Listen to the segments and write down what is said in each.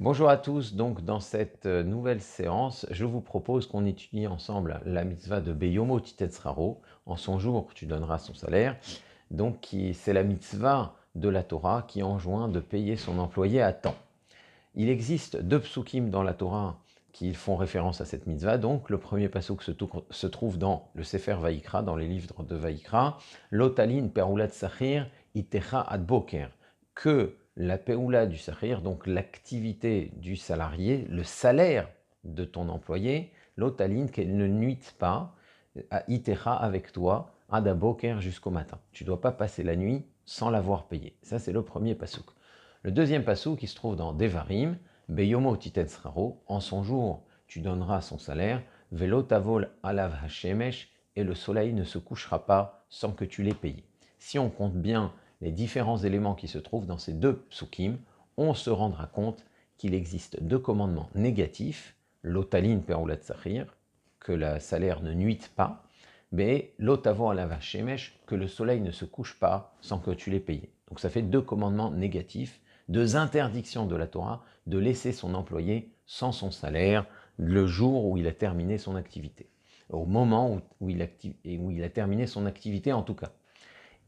Bonjour à tous, donc dans cette nouvelle séance, je vous propose qu'on étudie ensemble la mitzvah de Beyomo Titetzraro, en son jour tu donneras son salaire. Donc c'est la mitzvah de la Torah qui enjoint de payer son employé à temps. Il existe deux psukim dans la Torah qui font référence à cette mitzvah. Donc le premier pasuk se trouve dans le Sefer Vaïkra, dans les livres de Vaïkra, Lotalin perulat sachir itecha ad boker, que la peoula du sachir, donc l'activité du salarié, le salaire de ton employé, Lotalin, qu'elle ne nuite pas à itecha avec toi, ad boker jusqu'au matin. Tu ne dois pas passer la nuit sans l'avoir payé. Ça c'est le premier pasuk. Le deuxième passou qui se trouve dans Devarim, Beyomo titetzraro, en son jour tu donneras son salaire, Velo tavol alav hashemesh, et le soleil ne se couchera pas sans que tu l'aies payé. Si on compte bien les différents éléments qui se trouvent dans ces deux psukim, on se rendra compte qu'il existe deux commandements négatifs, l'otalin perulat sachir, que le salaire ne nuite pas, mais l'otavo alav hashemesh, que le soleil ne se couche pas sans que tu l'aies payé. Donc ça fait deux commandements négatifs, deux interdictions de la Torah de laisser son employé sans son salaire le jour où il a terminé son activité, au moment où il a terminé son activité en tout cas.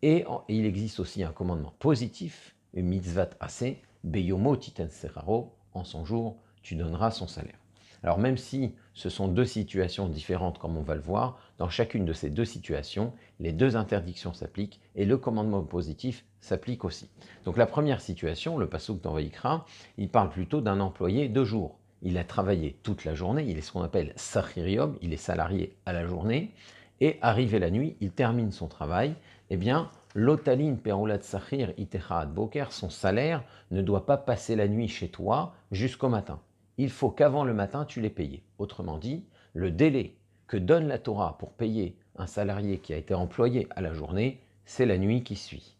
Et il existe aussi un commandement positif, mitzvat aseh, beyomo titen seraro, en son jour tu donneras son salaire. Alors même si ce sont deux situations différentes comme on va le voir, dans chacune de ces deux situations, les deux interdictions s'appliquent et le commandement positif s'applique aussi. Donc la première situation, le pasuk dans Vaïkra, il parle plutôt d'un employé de jour. Il a travaillé toute la journée, il est ce qu'on appelle sachirium, il est salarié à la journée, et arrivé la nuit, il termine son travail, eh bien, l'otalin perulat sachir itecha ad boker, son salaire ne doit pas passer la nuit chez toi jusqu'au matin. Il faut qu'avant le matin, tu l'aies payé. Autrement dit, le délai que donne la Torah pour payer un salarié qui a été employé à la journée, c'est la nuit qui suit.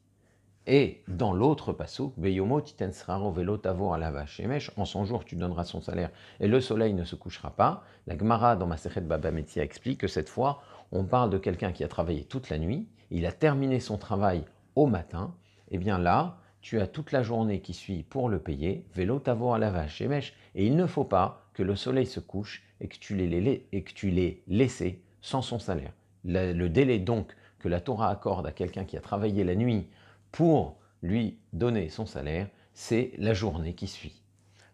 Et dans l'autre pasuk, Beyomo titensraro velo tavo alava shemesh, en son jour tu donneras son salaire et le soleil ne se couchera pas. La Gemara dans Masechet Baba Metzia explique que cette fois, on parle de quelqu'un qui a travaillé toute la nuit, il a terminé son travail au matin, et bien là, tu as toute la journée qui suit pour le payer, velo tavo alava shemesh, et il ne faut pas que le soleil se couche et que tu l'aies laissé sans son salaire. Le délai donc que la Torah accorde à quelqu'un qui a travaillé la nuit pour lui donner son salaire, c'est la journée qui suit.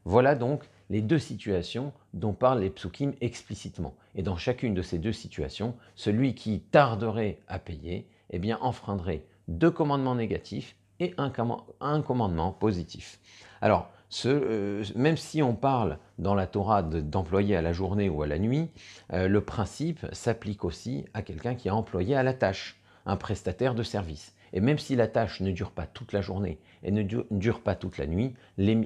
Voilà donc les deux situations dont parlent les psukim explicitement. Et dans chacune de ces deux situations, celui qui tarderait à payer, eh bien enfreindrait deux commandements négatifs et un commandement positif. Alors, même si on parle dans la Torah d'employé à la journée ou à la nuit, le principe s'applique aussi à quelqu'un qui est employé à la tâche, un prestataire de service. Et même si la tâche ne dure pas toute la journée et ne dure pas toute la nuit,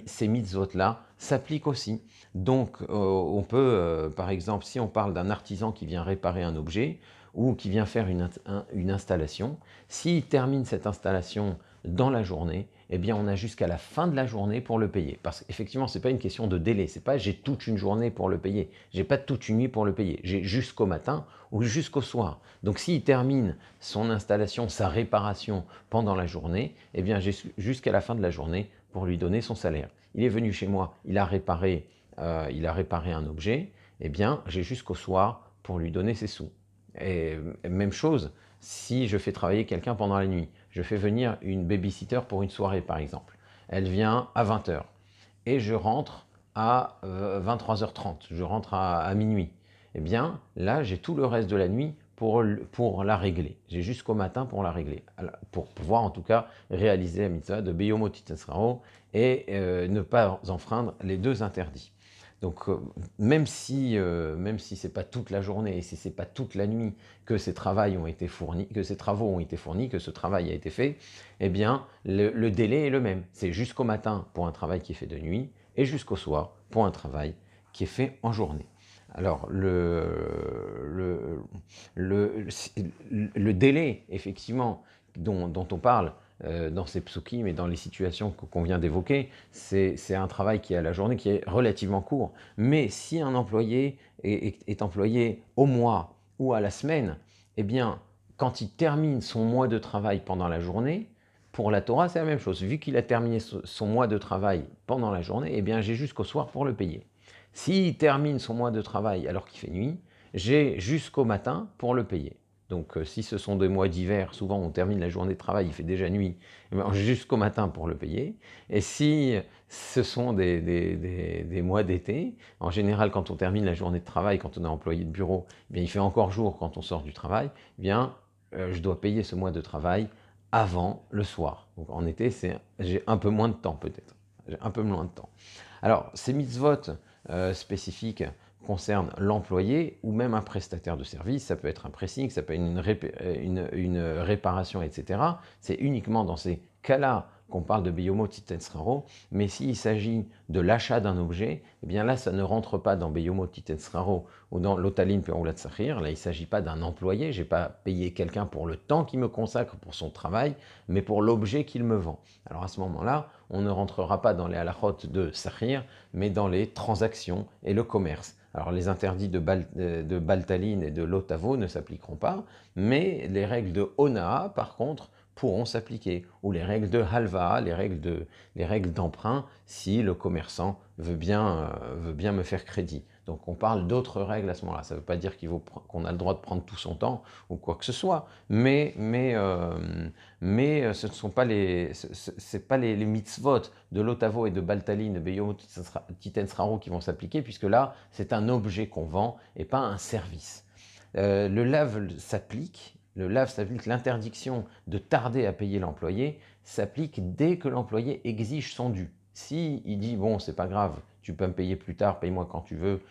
ces mitzvot-là s'appliquent aussi. Donc on peut, par exemple, si on parle d'un artisan qui vient réparer un objet ou qui vient faire une installation, s'il termine cette installation dans la journée, eh bien on a jusqu'à la fin de la journée pour le payer. Parce qu'effectivement, ce n'est pas une question de délai, c'est pas j'ai toute une journée pour le payer, j'ai pas toute une nuit pour le payer, j'ai jusqu'au matin ou jusqu'au soir. Donc s'il termine son installation, sa réparation pendant la journée, eh bien j'ai jusqu'à la fin de la journée pour lui donner son salaire. Il est venu chez moi, il a réparé un objet, eh bien j'ai jusqu'au soir pour lui donner ses sous. Et même chose, si je fais travailler quelqu'un pendant la nuit, je fais venir une babysitter pour une soirée par exemple. Elle vient à 20h et je rentre à 23h30, je rentre à minuit. Eh bien là, j'ai tout le reste de la nuit pour la régler. J'ai jusqu'au matin pour la régler, pour pouvoir en tout cas réaliser la mitzvah de Beyomo Titetzrao et ne pas enfreindre les deux interdits. Donc même si ce n'est pas toute la journée et si ce n'est pas toute la nuit que ces travaux ont été fournis, que ce travail a été fait, eh bien le délai est le même. C'est jusqu'au matin pour un travail qui est fait de nuit et jusqu'au soir pour un travail qui est fait en journée. Alors, le délai, effectivement, dont on parle dans ces psukim et dans les situations qu'on vient d'évoquer, c'est un travail qui est à la journée, qui est relativement court. Mais si un employé est employé au mois ou à la semaine, eh bien, quand il termine son mois de travail pendant la journée, Pour la Torah, c'est la même chose. Vu qu'il a terminé son mois de travail pendant la journée, eh bien j'ai jusqu'au soir pour le payer. S'il termine son mois de travail alors qu'il fait nuit, j'ai jusqu'au matin pour le payer. Donc si ce sont des mois d'hiver, souvent on termine la journée de travail, il fait déjà nuit, eh bien, jusqu'au matin pour le payer. Et si ce sont des mois d'été, en général quand on termine la journée de travail, quand on est employé de bureau, eh bien, il fait encore jour quand on sort du travail, eh bien je dois payer ce mois de travail avant le soir. Donc en été, j'ai un peu moins de temps peut-être. J'ai un peu moins de temps. Alors, ces mitzvot spécifiques concernent l'employé ou même un prestataire de service. Ça peut être un pressing, ça peut être une réparation, etc. C'est uniquement dans ces cas-là qu'on parle de Beyomo Titensraro, mais s'il s'agit de l'achat d'un objet, eh bien là, ça ne rentre pas dans Beyomo Titensraro ou dans l'Otalin Peroulat Sahir. Là, il ne s'agit pas d'un employé, je n'ai pas payé quelqu'un pour le temps qu'il me consacre pour son travail, mais pour l'objet qu'il me vend. Alors à ce moment-là, on ne rentrera pas dans les halachot de Sahir, mais dans les transactions et le commerce. Alors les interdits de Baltaline et de Lotavo ne s'appliqueront pas, mais les règles de Onaa, par contre, pourront s'appliquer, ou les règles de Halva, les règles d'emprunt, si le commerçant veut bien me faire crédit. Donc on parle d'autres règles à ce moment-là. Ça ne veut pas dire qu'on a le droit de prendre tout son temps ou quoi que ce soit, mais ce ne sont pas les mitzvot de l'Otavo et de Baltaline, de Beyom Titensraro qui vont s'appliquer, puisque là, c'est un objet qu'on vend et pas un service. Le lave s'applique. L'interdiction de tarder à payer l'employé s'applique dès que l'employé exige son dû. Si il dit bon, c'est pas grave, tu peux me payer plus tard, paye-moi quand tu veux,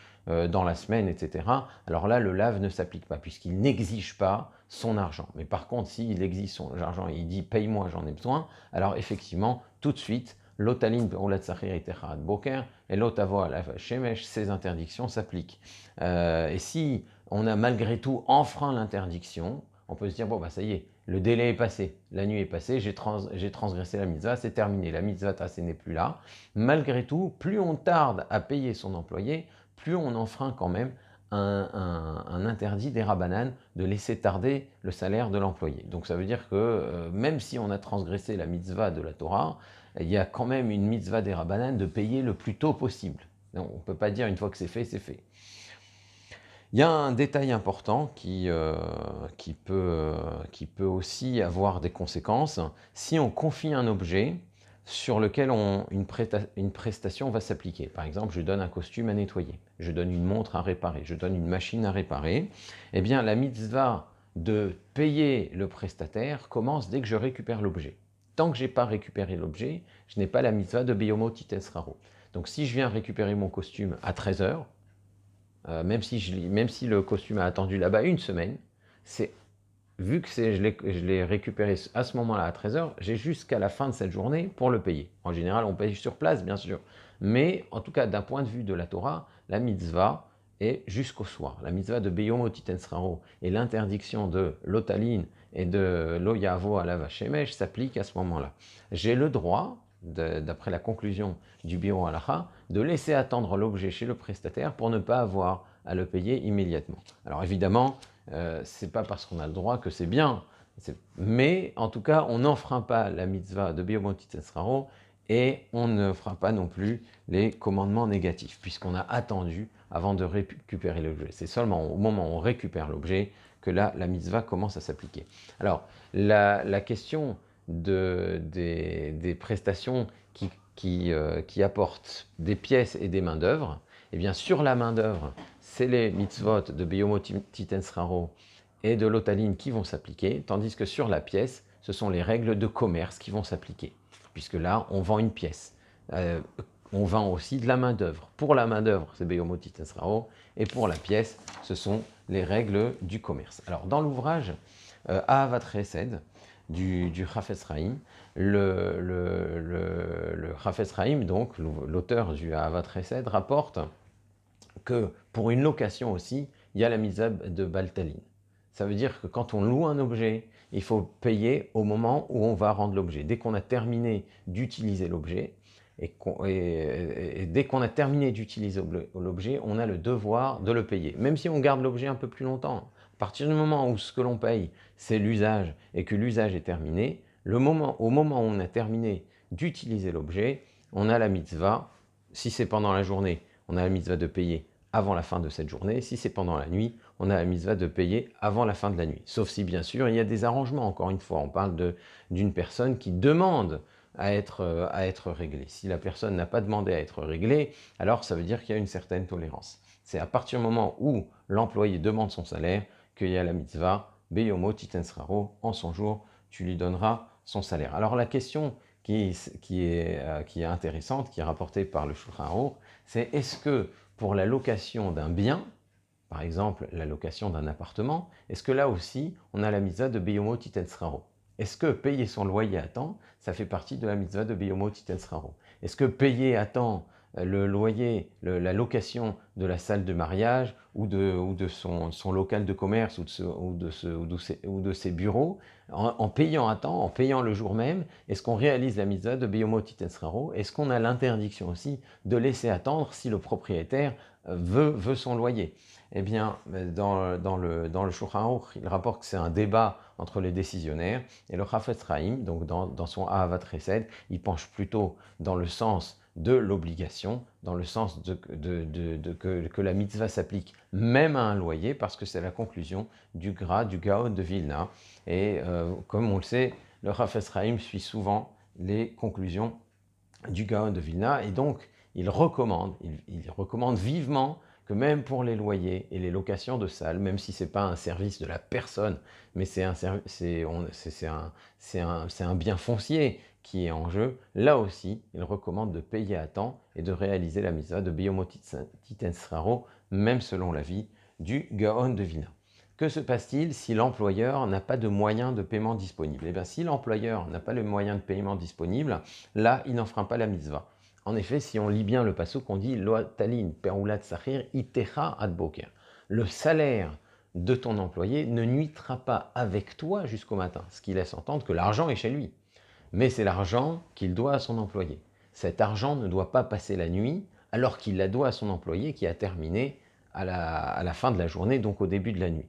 dans la semaine, etc. Alors là, le lave ne s'applique pas puisqu'il n'exige pas son argent. Mais par contre, s'il exige son argent et il dit paye-moi, j'en ai besoin, alors effectivement, tout de suite, l'otaline peroulat sachir et techad boker et l'otavo à la shemesh, ces interdictions s'appliquent. Et si on a malgré tout enfreint l'interdiction, on peut se dire, bon, bah ça y est, le délai est passé, la nuit est passée, j'ai transgressé la mitzvah, c'est terminé, la mitzvah tassée n'est plus là. Malgré tout, plus on tarde à payer son employé, plus on enfreint quand même un interdit des rabbanan de laisser tarder le salaire de l'employé. Donc ça veut dire que même si on a transgressé la mitzvah de la Torah, il y a quand même une mitzvah des rabbanan de payer le plus tôt possible. Donc, on ne peut pas dire une fois que c'est fait, c'est fait. Il y a un détail important qui peut aussi avoir des conséquences. Si on confie un objet sur lequel une prestation va s'appliquer, par exemple, je donne un costume à nettoyer, je donne une montre à réparer, je donne une machine à réparer, eh bien la mitzvah de payer le prestataire commence dès que je récupère l'objet. Tant que je n'ai pas récupéré l'objet, je n'ai pas la mitzvah de Beyomo Titesraro. Donc si je viens récupérer mon costume à 13h, même si le costume a attendu là-bas une semaine, vu que je l'ai récupéré à ce moment-là à 13h, j'ai jusqu'à la fin de cette journée pour le payer. En général, on paye sur place, bien sûr. Mais en tout cas, d'un point de vue de la Torah, la mitzvah est jusqu'au soir. La mitzvah de Beyomo Titensraro et l'interdiction de l'otaline et de l'oyavo à la vachemèche s'appliquent à ce moment-là. J'ai le droit, d'après la conclusion du bureau halacha, de laisser attendre l'objet chez le prestataire pour ne pas avoir à le payer immédiatement. Alors évidemment, c'est pas parce qu'on a le droit que c'est bien, mais en tout cas, on n'enfreint pas la mitzvah de Beyomo Titensraro et on ne fera pas non plus les commandements négatifs, puisqu'on a attendu avant de récupérer l'objet. C'est seulement au moment où on récupère l'objet que là, la mitzvah commence à s'appliquer. Alors, la question des prestations qui apportent des pièces et des main-d'œuvre, eh bien, sur la main-d'œuvre, c'est les mitzvot de Beyomo Titensraro et de l'otaline qui vont s'appliquer, tandis que sur la pièce, ce sont les règles de commerce qui vont s'appliquer, puisque là, on vend une pièce. On vend aussi de la main-d'œuvre. Pour la main-d'œuvre, c'est Beyomo Titensraro, et pour la pièce, ce sont les règles du commerce. Alors, dans l'ouvrage Ahavat Chesed du Chafetz Chaim, le Chafetz Chaim, donc l'auteur du Ahavat Chesed, rapporte que pour une location aussi, il y a la mitzvah de Baltaline. Ça veut dire que quand on loue un objet, il faut payer au moment où on va rendre l'objet. Dès qu'on a terminé d'utiliser l'objet, et dès qu'on a terminé d'utiliser l'objet, on a le devoir de le payer. Même si on garde l'objet un peu plus longtemps. À partir du moment où ce que l'on paye, c'est l'usage, et que l'usage est terminé, Au moment où on a terminé d'utiliser l'objet, on a la mitzvah, si c'est pendant la journée, on a la mitzvah de payer avant la fin de cette journée. Si c'est pendant la nuit, on a la mitzvah de payer avant la fin de la nuit. Sauf si, bien sûr, il y a des arrangements. Encore une fois, on parle d'une personne qui demande à être réglée. Si la personne n'a pas demandé à être réglée, alors ça veut dire qu'il y a une certaine tolérance. C'est à partir du moment où l'employé demande son salaire qu'il y a la mitzvah, Beyomo titensraro, en son jour, tu lui donneras son salaire. Alors la question qui est intéressante, qui est rapportée par le Shulchan Aruch, c'est est-ce que pour la location d'un bien, par exemple la location d'un appartement, est-ce que là aussi on a la mitzvah de Beyomo titensraro? Est-ce que payer son loyer à temps, ça fait partie de la mitzvah de Beyomo titensraro? Est-ce que payer à temps le loyer, la location de la salle de mariage ou de son local de commerce ou de ses bureaux, en payant à temps, en payant le jour même, est-ce qu'on réalise la mitzvah de Beyomo titensraro? Est-ce qu'on a l'interdiction aussi de laisser attendre si le propriétaire veut son loyer? Eh bien, dans le Shulchan Aruch, il rapporte que c'est un débat entre les décisionnaires, et le Chafetz Chaim, donc dans son Ahavat Chesed, il penche plutôt dans le sens de l'obligation, dans le sens que la mitzvah s'applique même à un loyer, parce que c'est la conclusion du Gaon de Vilna. Et comme on le sait, le Chafetz Chaim suit souvent les conclusions du Gaon de Vilna, et donc il recommande vivement que même pour les loyers et les locations de salles, même si ce n'est pas un service de la personne, mais c'est un bien foncier qui est en jeu, là aussi, il recommande de payer à temps et de réaliser la mitzvah de Beyomo titensraro, même selon l'avis du Gaon de Vilna. Que se passe-t-il si l'employeur n'a pas de moyens de paiement disponibles? Eh bien, si l'employeur n'a pas le moyen de paiement disponible, là, il n'enfreint pas la mitzvah. En effet, si on lit bien le passouk, on dit Lo talin perulat sachir itecha ad boker. Le salaire de ton employé ne nuitera pas avec toi jusqu'au matin, ce qui laisse entendre que l'argent est chez lui. Mais c'est l'argent qu'il doit à son employé. Cet argent ne doit pas passer la nuit alors qu'il la doit à son employé qui a terminé à la fin de la journée, donc au début de la nuit.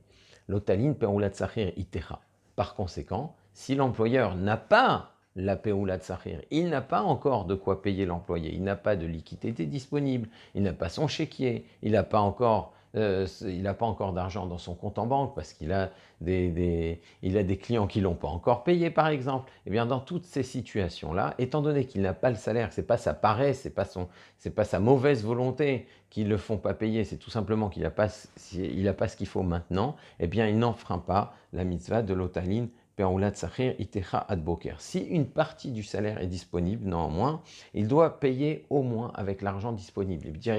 L'otaline perulat sachir itecha. Par conséquent, si l'employeur n'a pas la perulat sachir, il n'a pas encore de quoi payer l'employé, il n'a pas de liquidité disponible, il n'a pas son chéquier, il n'a pas encore d'argent dans son compte en banque parce qu'il a des clients qui ne l'ont pas encore payé, par exemple. Et bien, dans toutes ces situations-là, étant donné qu'il n'a pas le salaire, ce n'est pas sa paresse, ce n'est pas sa mauvaise volonté qui ne le font pas payer, c'est tout simplement qu'il n'a pas ce qu'il faut maintenant, eh bien, il n'enfreint pas la mitzvah de l'otaline perulat sachir itecha ad boker. Si une partie du salaire est disponible, néanmoins, il doit payer au moins avec l'argent disponible. Il dire,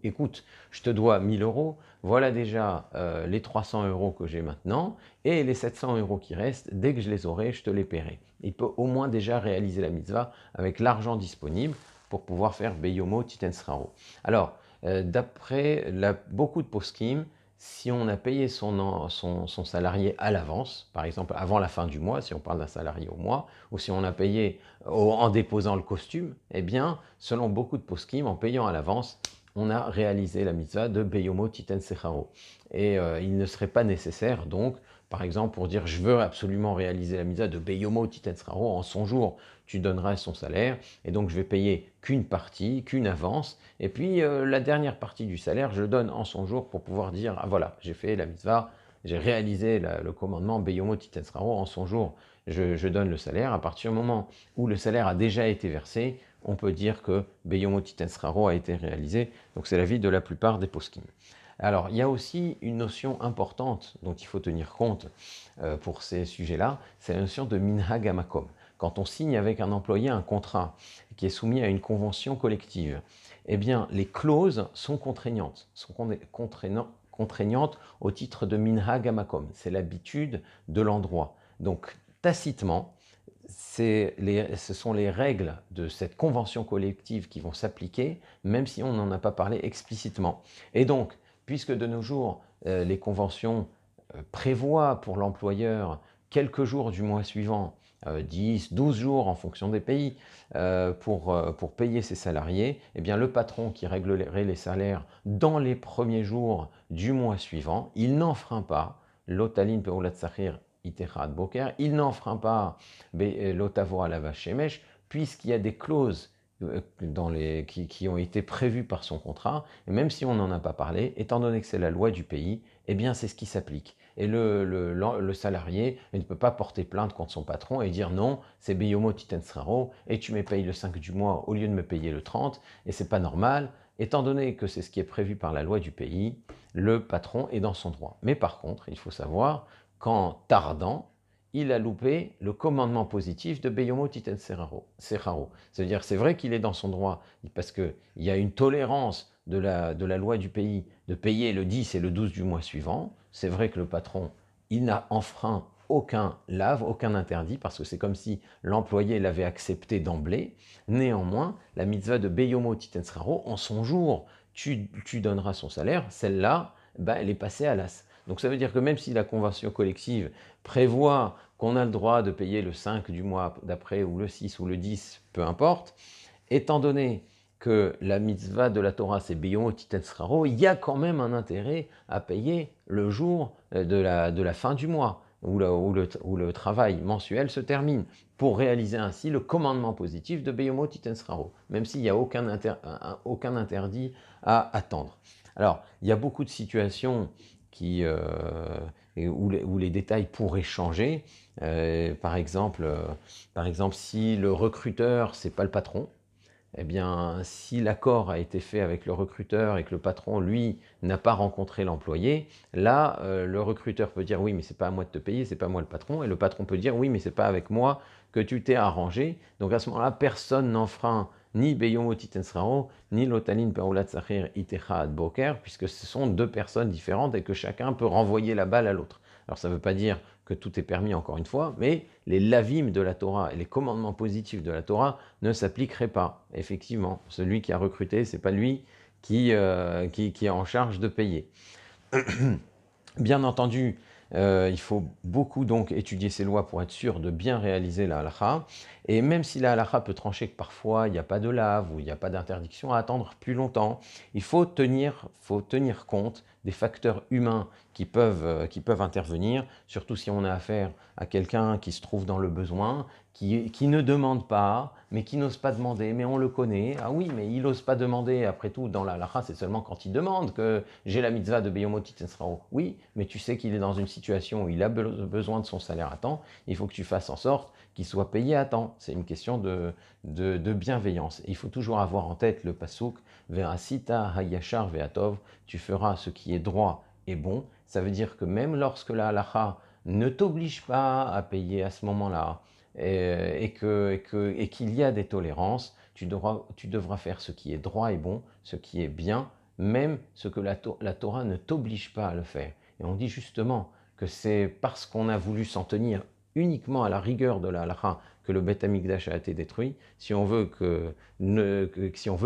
écoute, je te dois 1000 euros, voilà déjà les 300 euros que j'ai maintenant, et les 700 euros qui restent, dès que je les aurai, je te les paierai. Il peut au moins déjà réaliser la mitzvah avec l'argent disponible pour pouvoir faire Beyomo titensraro. Alors, d'après beaucoup de poskim, si on a payé son salarié à l'avance, par exemple avant la fin du mois, si on parle d'un salarié au mois, ou si on a payé en déposant le costume, eh bien, selon beaucoup de poskim, en payant à l'avance, on a réalisé la mitzvah de Beyomo titensraro. Et il ne serait pas nécessaire, donc, par exemple, pour dire je veux absolument réaliser la mitzvah de Beyomo titensraro, en son jour, tu donneras son salaire, et donc je vais payer qu'une partie, qu'une avance, et puis la dernière partie du salaire, je donne en son jour pour pouvoir dire ah voilà, j'ai fait la mitzvah, j'ai réalisé le commandement Beyomo titensraro, en son jour, je donne le salaire. À partir du moment où le salaire a déjà été versé, on peut dire que Beyomo titensraro a été réalisé. Donc c'est l'avis de la plupart des poskim. Alors, il y a aussi une notion importante dont il faut tenir compte pour ces sujets-là, c'est la notion de minhag hamakom. Quand on signe avec un employé un contrat qui est soumis à une convention collective, eh bien, les clauses sont contraignantes, contraignantes au titre de minhag hamakom. C'est l'habitude de l'endroit. Donc, tacitement, ce sont les règles de cette convention collective qui vont s'appliquer, même si on n'en a pas parlé explicitement. Et donc, puisque de nos jours, les conventions prévoient pour l'employeur quelques jours du mois suivant, 10, 12 jours en fonction des pays, pour payer ses salariés, eh bien le patron qui réglerait les salaires dans les premiers jours du mois suivant, il n'enfreint pas l'otaline perulat sachir itera boker, il n'enfreint pas l'otavo à la vache shemesh, puisqu'il y a des clauses qui ont été prévues par son contrat, et même si on n'en a pas parlé, étant donné que c'est la loi du pays, eh bien c'est ce qui s'applique. Et le salarié il ne peut pas porter plainte contre son patron et dire non, c'est Beyomo Titensraro, et tu me payes le 5 du mois au lieu de me payer le 30, et c'est pas normal. Étant donné que c'est ce qui est prévu par la loi du pays, le patron est dans son droit. Mais par contre, il faut savoir qu'en tardant, il a loupé le commandement positif de Beyomo Titen Serraro. C'est-à-dire, c'est vrai qu'il est dans son droit, parce qu'il y a une tolérance de la loi du pays de payer le 10 et le 12 du mois suivant. C'est vrai que le patron, il n'a enfreint aucun lave, aucun interdit, parce que c'est comme si l'employé l'avait accepté d'emblée. Néanmoins, la mitzvah de Beyomo Titen Serraro, en son jour, tu donneras son salaire, celle-là, elle est passée à l'as. Donc ça veut dire que même si la convention collective prévoit qu'on a le droit de payer le 5 du mois d'après, ou le 6 ou le 10, peu importe, étant donné que la mitzvah de la Torah c'est Beyomo Titensraro, il y a quand même un intérêt à payer le jour de la fin du mois, où le travail mensuel se termine, pour réaliser ainsi le commandement positif de Beyomo Titensraro, même s'il n'y a aucun interdit à attendre. Alors, il y a beaucoup de situations où les détails pourraient changer. Par exemple, si le recruteur, c'est pas le patron, eh bien, si l'accord a été fait avec le recruteur et que le patron, lui, n'a pas rencontré l'employé, là, le recruteur peut dire oui, mais c'est pas à moi de te payer, c'est pas moi le patron, et le patron peut dire oui, mais c'est pas avec moi que tu t'es arrangé. Donc à ce moment-là, personne n'enfreint ni Beyomo Titensrao, ni Lotalin Peroulat Sachir Itecha Ad Boker, puisque ce sont deux personnes différentes et que chacun peut renvoyer la balle à l'autre. Alors ça ne veut pas dire que tout est permis encore une fois, mais les lavim de la Torah et les commandements positifs de la Torah ne s'appliqueraient pas. Effectivement, celui qui a recruté, c'est pas lui qui est en charge de payer. Bien entendu, il faut beaucoup donc étudier ces lois pour être sûr de bien réaliser la halakha. Et même si la halakha peut trancher que parfois il n'y a pas de lave ou il n'y a pas d'interdiction à attendre plus longtemps, il faut tenir compte des facteurs humains qui peuvent intervenir, surtout si on a affaire à quelqu'un qui se trouve dans le besoin, qui ne demande pas, mais qui n'ose pas demander, mais on le connaît. Ah oui, mais il n'ose pas demander, après tout, dans la halakha, c'est seulement quand il demande que j'ai la mitzvah de Beyomo Titensrao. Oui, mais tu sais qu'il est dans une situation où il a besoin de son salaire à temps, il faut que tu fasses en sorte qu'il soit payé à temps. C'est une question de bienveillance. Et il faut toujours avoir en tête le pasuk Ve'asita hayashar ve'atov, tu feras ce qui est droit et bon. Ça veut dire que même lorsque la halakha ne t'oblige pas à payer à ce moment-là, et qu'il y a des tolérances, tu devras faire ce qui est droit et bon, ce qui est bien, même ce que la Torah ne t'oblige pas à le faire. Et on dit justement que c'est parce qu'on a voulu s'en tenir uniquement à la rigueur de la halakha que le Beth Amikdash a été détruit. Si on veut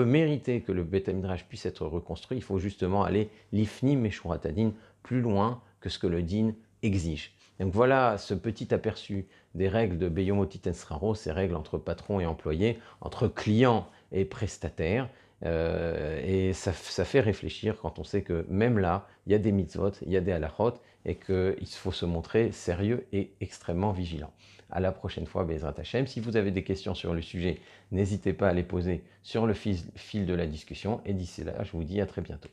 mériter que le Beth Amikdash puisse être reconstruit, il faut justement aller l'ifnim meshurat hadin, plus loin que ce que le din exige. Donc voilà ce petit aperçu des règles de Beyomo Titensraro, ces règles entre patron et employé, entre client et prestataire. Et ça fait réfléchir quand on sait que même là, il y a des mitzvot, il y a des halachot, et qu'il faut se montrer sérieux et extrêmement vigilant. À la prochaine fois, Bezrat Hashem. Si vous avez des questions sur le sujet, n'hésitez pas à les poser sur le fil de la discussion. Et d'ici là, je vous dis à très bientôt.